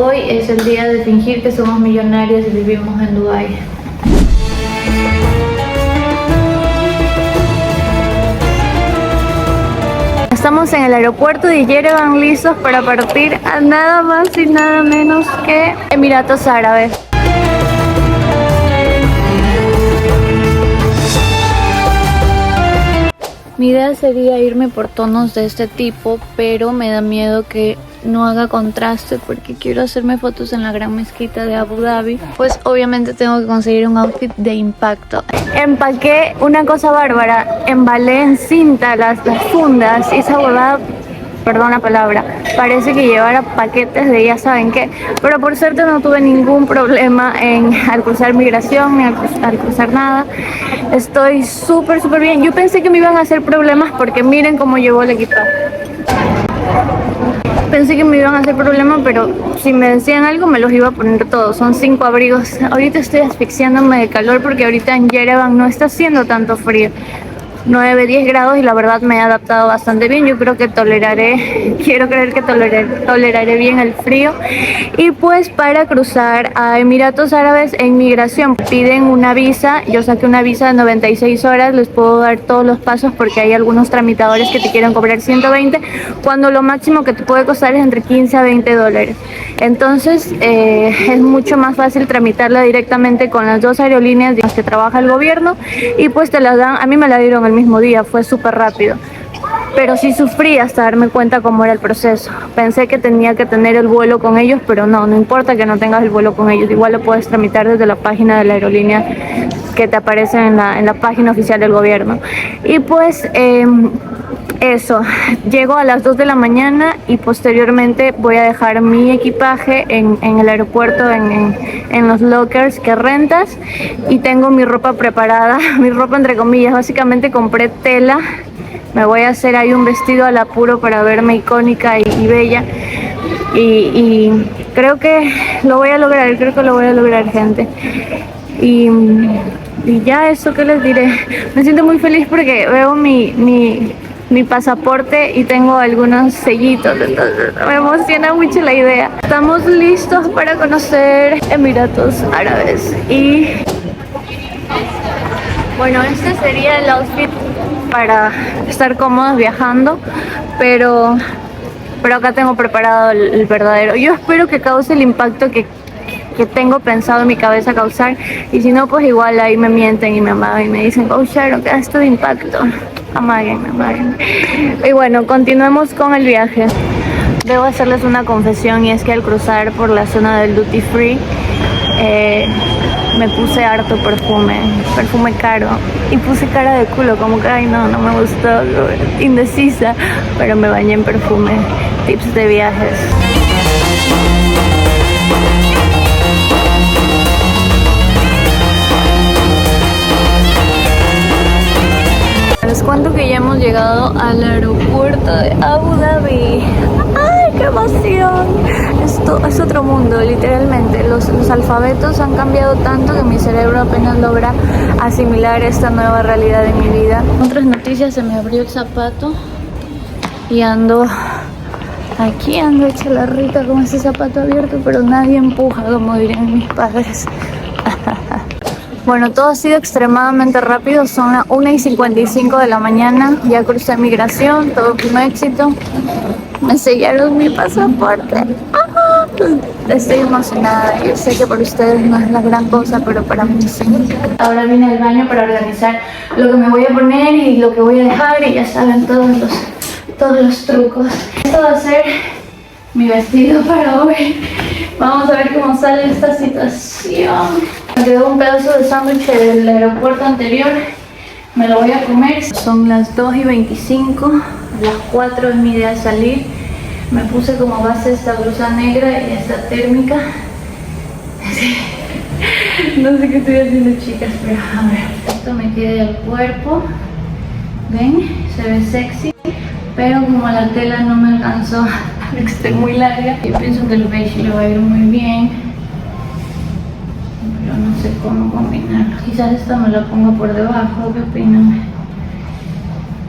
Hoy es el día de fingir que somos millonarios y vivimos en Dubái. Estamos en el aeropuerto de Yerevan, listos para partir a nada más y nada menos que Emiratos Árabes. Mi idea sería irme por tonos de este tipo, pero me da miedo que no haga contraste porque quiero hacerme fotos en la gran mezquita de Abu Dhabi. Pues obviamente tengo que conseguir un outfit de impacto. Empaqué una cosa bárbara, embalé en cinta las fundas y esa huevada, perdón la palabra, parece que llevara paquetes de ya saben qué, pero por suerte no tuve ningún problema al cruzar migración ni al cruzar nada. Estoy súper bien. Yo pensé que me iban a hacer problemas porque miren cómo llevo el equipaje. Pensé que me iban a hacer problemas, pero si me decían algo me los iba a poner todos. Son 5 abrigos. Ahorita estoy asfixiándome de calor porque ahorita en Yerevan no está haciendo tanto frío. 9, 10 grados y la verdad me he adaptado bastante bien. Yo creo que quiero creer que toleraré bien el frío. Y pues para cruzar a Emiratos Árabes en migración piden una visa. Yo saqué una visa de 96 horas, les puedo dar todos los pasos porque hay algunos tramitadores que te quieren cobrar 120, cuando lo máximo que te puede costar es entre 15 a 20 dólares. Entonces es mucho más fácil tramitarla directamente con las 2 aerolíneas en las que trabaja el gobierno y pues te las dan. A mí me la dieron el mismo día, fue súper rápido, pero sí sufrí hasta darme cuenta cómo era el proceso. Pensé que tenía que tener el vuelo con ellos, pero no importa que no tengas el vuelo con ellos, igual lo puedes tramitar desde la página de la aerolínea que te aparece en la página oficial del gobierno. Y pues eso, llego a las 2 de la mañana y posteriormente voy a dejar mi equipaje en el aeropuerto, en los lockers que rentas, y tengo mi ropa preparada, mi ropa entre comillas. Básicamente compré tela, me voy a hacer ahí un vestido al apuro para verme icónica y bella, y creo que lo voy a lograr, gente. Y ya eso, ¿qué les diré? Me siento muy feliz porque veo mi pasaporte y tengo algunos sellitos, entonces me emociona mucho la idea. Estamos listos para conocer Emiratos Árabes y bueno, este sería el outfit para estar cómodos viajando, pero acá tengo preparado el verdadero. Yo espero que cause el impacto que tengo pensado en mi cabeza causar, y si no, pues igual ahí me mienten y me amagan y me dicen, oh Sharon, ¿qué esto de impacto? Amaguen. Y bueno, continuemos con el viaje. Debo hacerles una confesión, y es que al cruzar por la zona del duty free me puse harto perfume caro, y puse cara de culo, como que ay no me gustó, indecisa, pero me bañé en perfume. Tips de viajes. Les cuento que ya hemos llegado al aeropuerto de Abu Dhabi. ¡Ay, qué emoción! Esto es otro mundo, literalmente. Los alfabetos han cambiado tanto que mi cerebro apenas logra asimilar esta nueva realidad de mi vida. Otras noticias, se me abrió el zapato y ando hecha la rica con ese zapato abierto, pero nadie empuja, como dirían mis padres. Bueno, todo ha sido extremadamente rápido, son las 1:55 de la mañana, ya crucé migración, todo fue un éxito, me sellaron mi pasaporte. Estoy emocionada, yo sé que para ustedes no es la gran cosa, pero para mí sí. Ahora vine al baño para organizar lo que me voy a poner y lo que voy a dejar, y ya saben todos los trucos. Esto va a ser mi vestido para hoy. Vamos a ver cómo sale esta situación. Me quedó un pedazo de sándwich del aeropuerto anterior, me lo voy a comer. Son las 2:25, a las 4 es mi idea salir. Me puse como base esta blusa negra y esta térmica. No sé qué estoy haciendo, chicas, pero a ver, esto me queda el cuerpo. ¿Ven? Se ve sexy, pero como la tela no me alcanzó, porque estoy muy larga, yo pienso que el beige le va a ir muy bien, pero no sé cómo combinarlo. Quizás esta me la pongo por debajo, ¿qué opinan?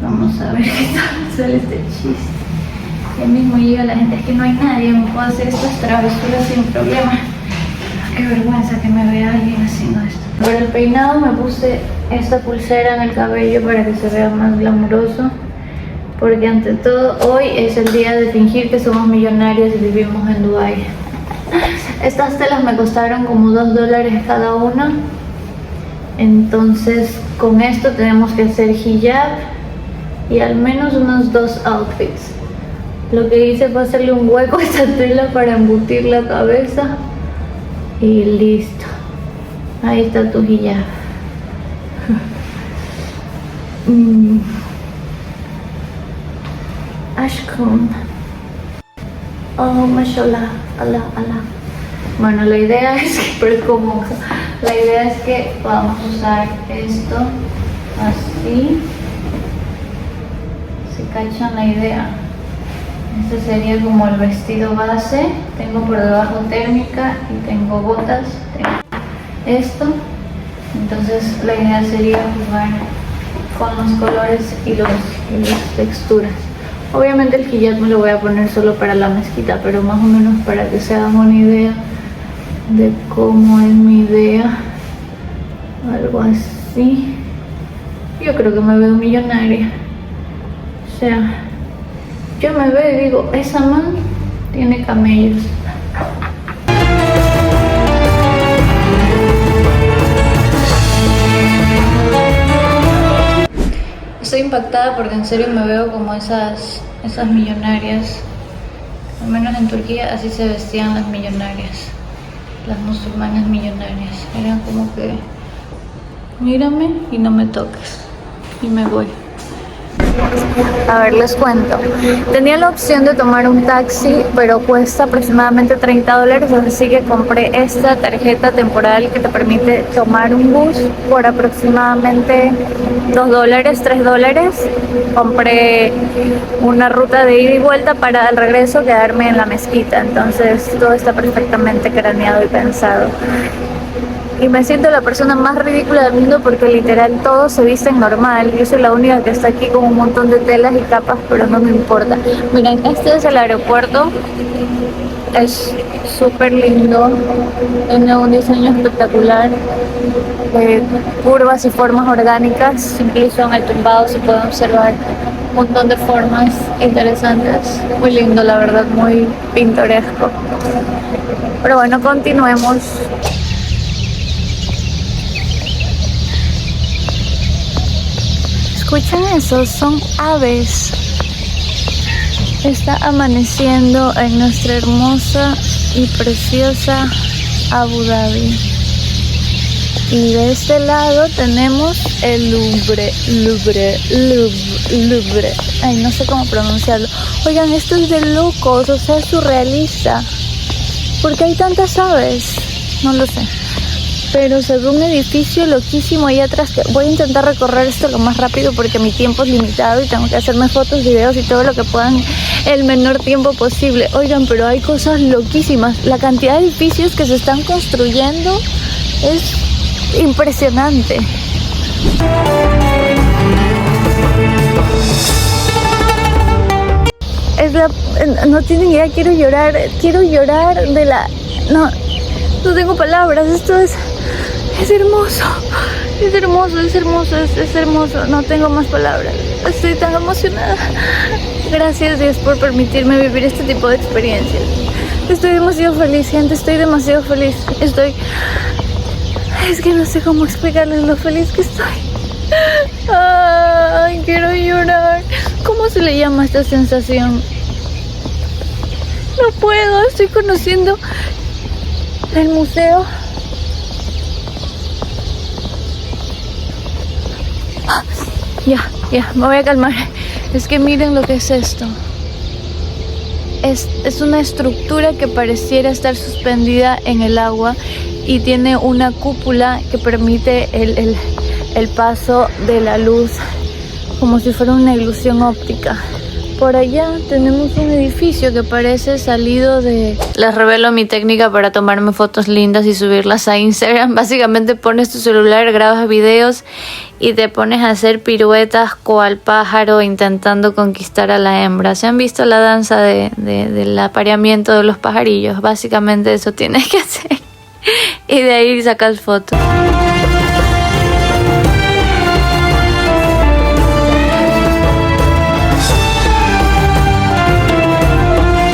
Vamos a ver qué tal sale este chiste. ahí mismo llega la gente, es que no hay nadie, me puedo hacer estas travesuras sin problema. Qué vergüenza que me vea alguien haciendo esto. Para el peinado me puse esta pulsera en el cabello para que se vea más glamuroso, porque ante todo hoy es el día de fingir que somos millonarios y vivimos en Dubái. Estas telas me costaron como $2 cada una, entonces con esto tenemos que hacer hijab y al menos unos 2 outfits. Lo que hice fue hacerle un hueco a esta tela para embutir la cabeza y listo. Ahí está tu hijab. Ashkum. Oh, mashallah. Allah. Bueno, la idea es que, pero como la idea es que podamos usar esto así. ¿Se cachan la idea? Este sería como el vestido base. Tengo por debajo térmica y tengo botas. Tengo esto. Entonces la idea sería jugar con los colores y las texturas. Obviamente el hijab me lo voy a poner solo para la mezquita, pero más o menos para que se hagan una idea de cómo es mi idea. Algo así. Yo creo que me veo millonaria. O sea, yo me veo y digo, esa man tiene camellos. Estoy impactada porque en serio me veo como esas millonarias. Al menos en Turquía así se vestían las millonarias, las musulmanas millonarias. Eran como que, mírame y no me toques, y me voy. A ver, les cuento. Tenía la opción de tomar un taxi, pero cuesta aproximadamente $30, así que compré esta tarjeta temporal que te permite tomar un bus por aproximadamente $2, $3. Compré una ruta de ida y vuelta para al regreso quedarme en la mezquita, entonces todo está perfectamente craneado y pensado. Y me siento la persona más ridícula del mundo porque literal todos se visten normal. Yo soy la única que está aquí con un montón de telas y capas, pero no me importa. Miren, este es el aeropuerto. Es súper lindo. Tiene un diseño espectacular. Curvas y formas orgánicas. Incluso en el tumbado se puede observar un montón de formas interesantes. Muy lindo, la verdad, muy pintoresco. Pero bueno, continuemos. ¿Escuchan eso? Son aves. Está amaneciendo en nuestra hermosa y preciosa Abu Dhabi. Y de este lado tenemos el Louvre. Ay, no sé cómo pronunciarlo. Oigan, esto es de locos, o sea, es surrealista. ¿Por qué hay tantas aves? No lo sé. Pero se ve un edificio loquísimo ahí atrás. Voy a intentar recorrer esto lo más rápido porque mi tiempo es limitado y tengo que hacerme fotos, videos y todo lo que puedan el menor tiempo posible. Oigan, pero hay cosas loquísimas. La cantidad de edificios que se están construyendo es impresionante. No tienen idea, quiero llorar de la... No tengo palabras, esto es hermoso, no tengo más palabras, estoy tan emocionada. Gracias Dios por permitirme vivir este tipo de experiencias. Estoy demasiado feliz, gente, estoy demasiado feliz. Es que no sé cómo explicarles lo feliz que estoy. Ay, quiero llorar. ¿Cómo se le llama esta sensación? No puedo, estoy conociendo el museo. Ya, me voy a calmar. Es que miren lo que es esto. Es una estructura que pareciera estar suspendida en el agua y tiene una cúpula que permite el paso de la luz como si fuera una ilusión óptica. Por allá tenemos un edificio que parece salido de... Les revelo mi técnica para tomarme fotos lindas y subirlas a Instagram. Básicamente pones tu celular, grabas videos y te pones a hacer piruetas cual pájaro intentando conquistar a la hembra. ¿Se han visto la danza del apareamiento de los pajarillos? Básicamente eso tienes que hacer. Y de ahí sacas fotos.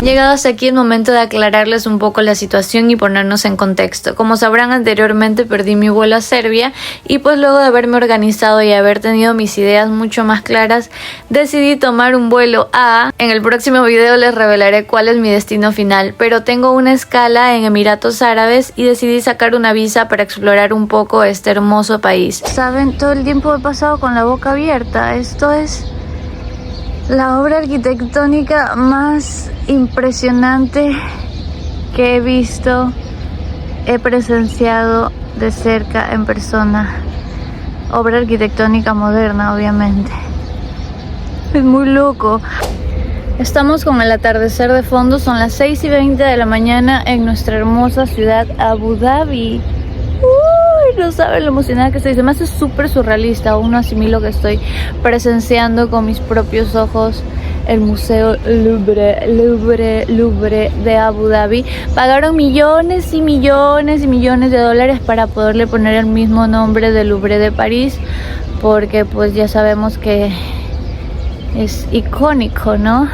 Llegado hasta aquí, el momento de aclararles un poco la situación y ponernos en contexto. Como sabrán, anteriormente perdí mi vuelo a Serbia y pues luego de haberme organizado y haber tenido mis ideas mucho más claras, decidí tomar un vuelo a... En el próximo video les revelaré cuál es mi destino final, pero tengo una escala en Emiratos Árabes y decidí sacar una visa para explorar un poco este hermoso país. Saben, todo el tiempo he pasado con la boca abierta. Esto es la obra arquitectónica más impresionante que he visto, he presenciado de cerca en persona. Obra arquitectónica moderna, obviamente. Es muy loco. Estamos con el atardecer de fondo, son las 6:20 de la mañana en nuestra hermosa ciudad Abu Dhabi. No saben lo emocionada que estoy. Se me hace súper surrealista. Aún no asimilo que estoy presenciando con mis propios ojos el Museo Louvre de Abu Dhabi. Pagaron millones y millones y millones de dólares para poderle poner el mismo nombre del Louvre de París, porque pues ya sabemos que es icónico, ¿no?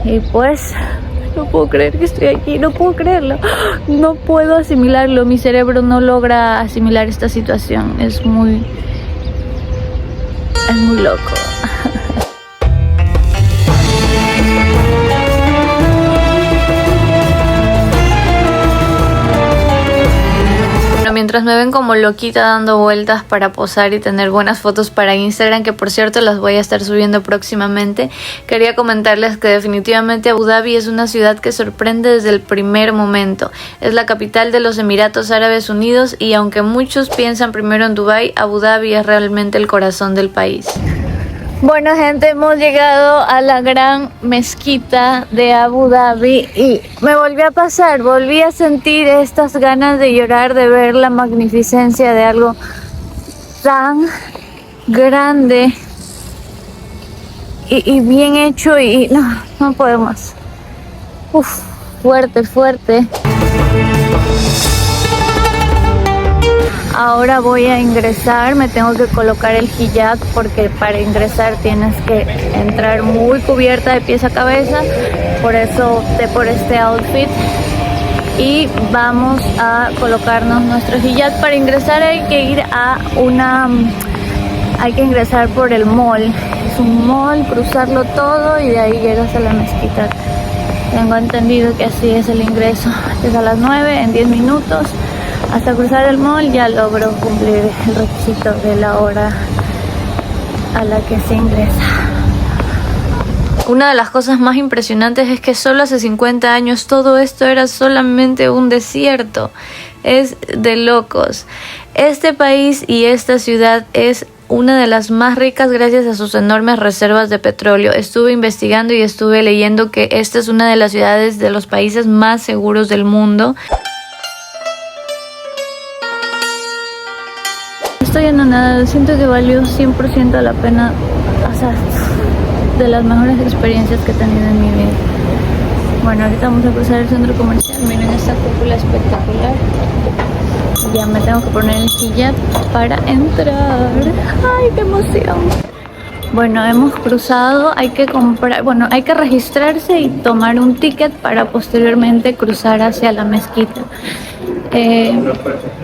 Y pues... no puedo creer que estoy aquí, no puedo creerlo, no puedo asimilarlo, mi cerebro no logra asimilar esta situación, es muy loco. Mientras me ven como loquita dando vueltas para posar y tener buenas fotos para Instagram, que por cierto las voy a estar subiendo próximamente, quería comentarles que definitivamente Abu Dhabi es una ciudad que sorprende desde el primer momento. Es la capital de los Emiratos Árabes Unidos y aunque muchos piensan primero en Dubái, Abu Dhabi es realmente el corazón del país. Bueno, gente, hemos llegado a la gran mezquita de Abu Dhabi y me volví a sentir estas ganas de llorar, de ver la magnificencia de algo tan grande y bien hecho y no puedo más. Fuerte. Ahora voy a ingresar, me tengo que colocar el hijab porque para ingresar tienes que entrar muy cubierta de pies a cabeza, por eso opté por este outfit y vamos a colocarnos nuestro hijab. Para ingresar hay que ingresar por el mall, es un mall, cruzarlo todo y de ahí llegas a la mezquita. Tengo entendido que así es el ingreso, es a las 9, en 10 minutos. Hasta cruzar el mall ya logro cumplir el requisito de la hora a la que se ingresa. Una de las cosas más impresionantes es que solo hace 50 años todo esto era solamente un desierto. Es de locos. Este país y esta ciudad es una de las más ricas gracias a sus enormes reservas de petróleo. Estuve investigando y estuve leyendo que esta es una de las ciudades de los países más seguros del mundo. Estoy anonadada, siento que valió 100% la pena, o sea, de las mejores experiencias que he tenido en mi vida. Bueno, ahorita vamos a cruzar el centro comercial, miren esta cúpula espectacular. Ya me tengo que poner el hijab para entrar. ¡Ay, qué emoción! Bueno, hemos cruzado, hay que registrarse y tomar un ticket para posteriormente cruzar hacia la mezquita.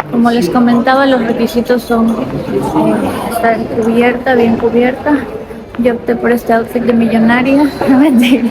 Como les comentaba, los requisitos son estar cubierta, bien cubierta. Yo opté por este outfit de millonaria, no mentira.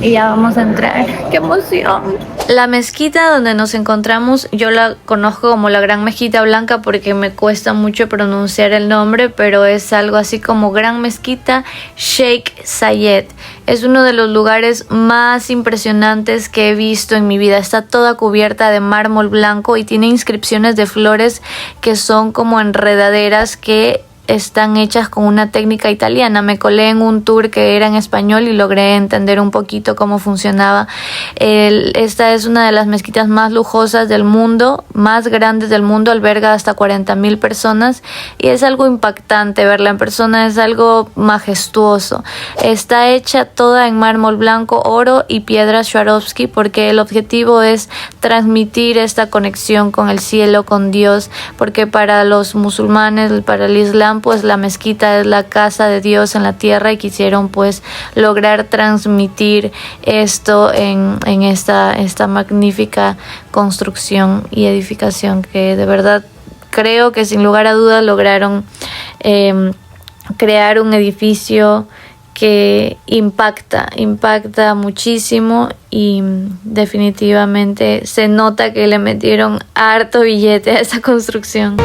Y ya vamos a entrar. ¡Qué emoción! La mezquita donde nos encontramos, yo la conozco como la Gran Mezquita Blanca porque me cuesta mucho pronunciar el nombre, pero es algo así como Gran Mezquita Sheikh Zayed. Es uno de los lugares más impresionantes que he visto en mi vida. Está toda cubierta de mármol blanco y tiene inscripciones de flores que son como enredaderas que están hechas con una técnica italiana. Me colé en un tour que era en español y logré entender un poquito cómo funcionaba. Esta es una de las mezquitas más lujosas del mundo, más grandes del mundo, alberga hasta 40,000 personas y es algo impactante verla en persona, es algo majestuoso. Está hecha toda en mármol blanco, oro y piedras Swarovski porque el objetivo es transmitir esta conexión con el cielo, con Dios, porque para los musulmanes, para el Islam, pues la mezquita es la casa de Dios en la tierra y quisieron pues lograr transmitir esto en esta magnífica construcción y edificación que de verdad creo que sin lugar a dudas lograron crear un edificio que impacta muchísimo y definitivamente se nota que le metieron harto billete a esa construcción.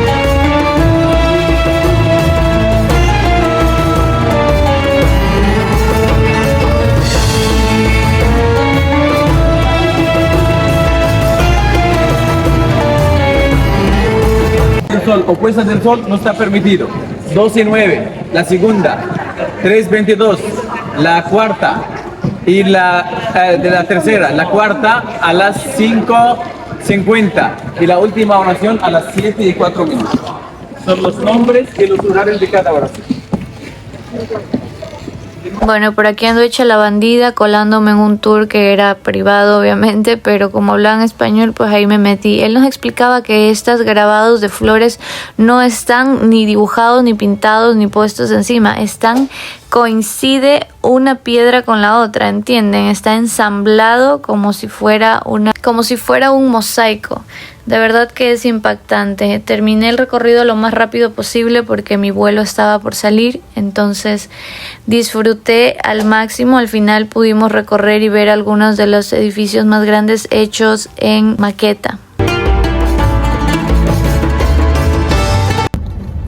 El sol o puesta del sol no está permitido. 12:09, la segunda, 3:22, la cuarta y de la tercera, la cuarta a las 5:50 y la última oración a las 7:04. Son los nombres y los horarios de cada oración. Bueno, por aquí ando hecha la bandida, colándome en un tour que era privado obviamente, pero como hablaban español pues ahí me metí. Él nos explicaba que estos grabados de flores no están ni dibujados, ni pintados, ni puestos encima, coincide una piedra con la otra, ¿entienden? Está ensamblado como si fuera un mosaico. De verdad que es impactante. Terminé el recorrido lo más rápido posible porque mi vuelo estaba por salir, entonces disfruté al máximo. Al final pudimos recorrer y ver algunos de los edificios más grandes hechos en maqueta.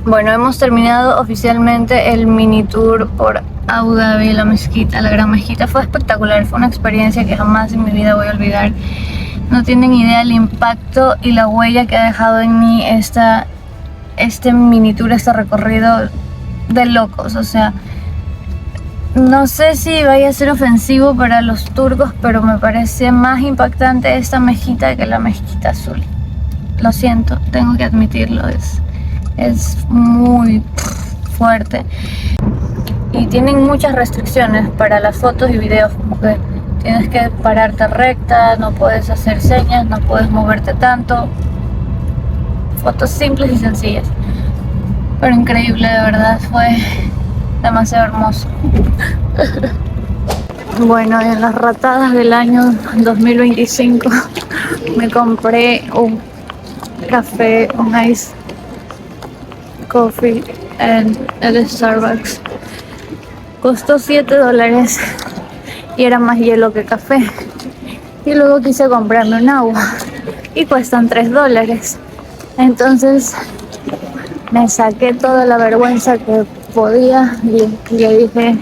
Bueno, hemos terminado oficialmente el mini tour por Abu Dhabi, la mezquita, la gran mezquita. Fue espectacular, fue una experiencia que jamás en mi vida voy a olvidar. No tienen idea el impacto y la huella que ha dejado en mí este mini tour, este recorrido de locos. O sea, no sé si vaya a ser ofensivo para los turcos, pero me parece más impactante esta mezquita que la mezquita azul. Lo siento, tengo que admitirlo, es muy fuerte. Y tienen muchas restricciones para las fotos y videos, como que tienes que pararte recta, no puedes hacer señas, no puedes moverte tanto. Fotos simples y sencillas. Pero increíble, de verdad, fue demasiado hermoso. Bueno, en las ratadas del año 2025 me compré un café, un ice coffee en el Starbucks. Costó $7 y era más hielo que café. Y luego quise comprarme un agua y cuestan $3. Entonces me saqué toda la vergüenza que podía y le dije: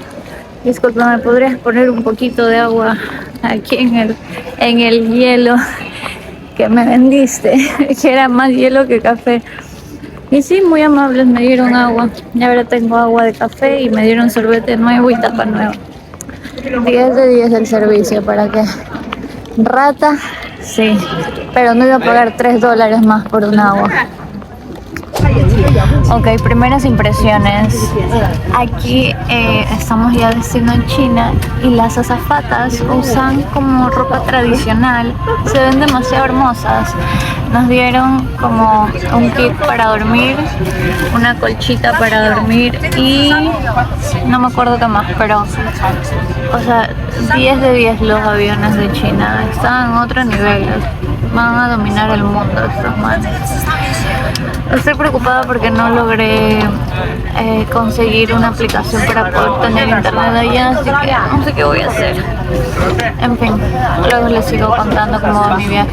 disculpa, ¿me podrías poner un poquito de agua aquí en el hielo que me vendiste? Que era más hielo que café. Y sí, muy amables, me dieron agua. Y ahora tengo agua de café y me dieron sorbete nuevo y tapa nueva. 10 de 10 el servicio, ¿para qué? Rata, sí, pero no iba a pagar $3 más por un agua. Ok, primeras impresiones. Aquí estamos ya destino en China y las azafatas usan como ropa tradicional. Se ven demasiado hermosas. Nos dieron como un kit para dormir, una colchita para dormir y no me acuerdo qué más, pero o sea, 10 de 10 los aviones de China. Están en otro nivel. Van a dominar el mundo estos manes. Estoy preocupada porque no logré conseguir una aplicación para poder tener internet allá, así que no sé qué voy a hacer. En fin, luego les sigo contando cómo va mi viaje.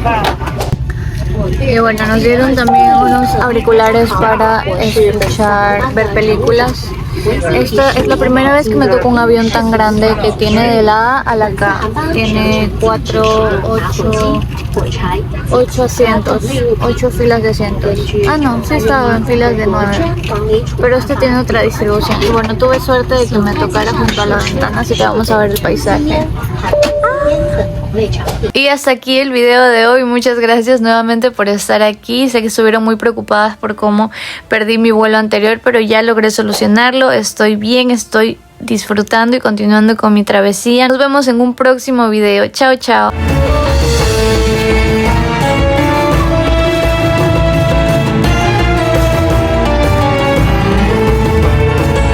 Y bueno, nos dieron también unos auriculares para escuchar, ver películas. Esta es la primera vez que me toca un avión tan grande que tiene de la A a la K. Tiene 8 asientos, 8 filas de asientos. Ah, no, sí estaba en filas de 9. Pero este tiene otra distribución. Y bueno, tuve suerte de que me tocara junto a la ventana, así que vamos a ver el paisaje. Y hasta aquí el video de hoy. Muchas gracias nuevamente por estar aquí. Sé que estuvieron muy preocupadas por cómo perdí mi vuelo anterior, pero ya logré solucionarlo. Estoy bien, estoy disfrutando y continuando con mi travesía. Nos vemos en un próximo video. Chao, chao.